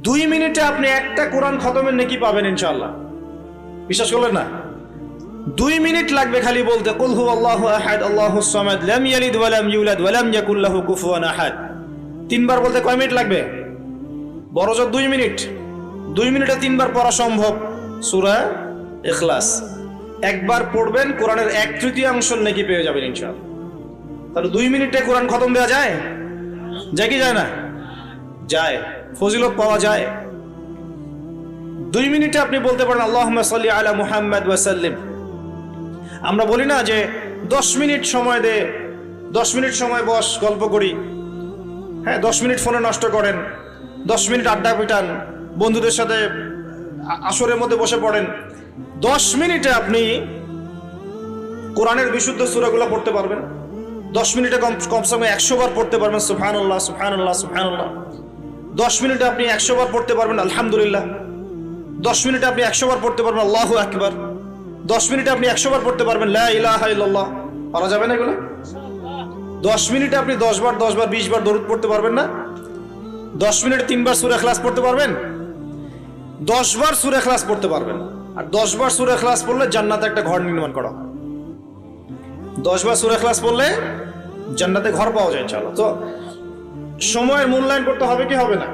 2 মিনিটে আপনি একটা কোরআন খতমের নেকি পাবেন ইনশাআল্লাহ। বিশ্বাস করলেন না? 2 মিনিট লাগবে খালি বলতে কুল হুয়াল্লাহু আহাদ আল্লাহুস সামাদ লাম ইয়ালিদ ওয়া লাম ইউলাদ ওয়া লাম ইয়াকুল লাহু কুফুয়ান আহাদ। 3 বার বলতে কয় মিনিট লাগবে? বড়জোর 2 মিনিট। 2 মিনিটে 3 বার পড়া সম্ভব সূরা ইখলাস। একবার পড়বেন কোরআনের 1/3 নেকি পেয়ে যাবেন ইনশাআল্লাহ। তাহলে 2 মিনিটে কোরআন খতম দেওয়া যায়? যায় কি যায় না? যায়, ফজিলত পাওয়া যায়। 2 মিনিটে আপনি বলতে পারেন আল্লাহুম্মা সাল্লি আলা মুহাম্মাদ ওয়া সাল্লিম। আমরা বলি না যে 10 মিনিট সময় দে, 10 মিনিট সময় বস গল্প করি, হ্যাঁ 10 মিনিট ফোনে নষ্ট করেন, 10 মিনিট আড্ডা পিটান, বন্ধুদের সাথে আসরের মধ্যে বসে পড়েন। 10 মিনিটে আপনি কোরআনের বিশুদ্ধ সূরাগুলো পড়তে পারবেন। 10 মিনিটে কমসে কম 100 বার পড়তে পারবেন সুবহানাল্লাহ সুবহানাল্লাহ সুবহানাল্লাহ। 10 মিনিটে আপনি 100 বার পড়তে পারবেন আলহামদুলিল্লাহ। 10 মিনিটে আপনি 100 বার পড়তে পারবেন আল্লাহু আকবার। 10 মিনিটে আপনি 100 বার পড়তে পারবেন লা ইলাহা ইল্লাল্লাহ। পারা যাবে না এগুলো? 10 মিনিটে আপনি 10 বার 20 বার দরুদ পড়তে পারবেন না? 10 মিনিটে 3 বার সূরা ইখলাস পড়তে পারবেন? 10 বার সূরা ইখলাস পড়তে পারবেন। আর 10 বার সূরা ইখলাস পড়লে জান্নাতে একটা ঘর নির্মাণ করা হয়। 10 বার সূরা ইখলাস পড়লে জান্নাতে ঘর পাওয়া যায় ইনশাআল্লাহ। তো সময়ের মূল্যায়ন করতে হবে কি হবে না?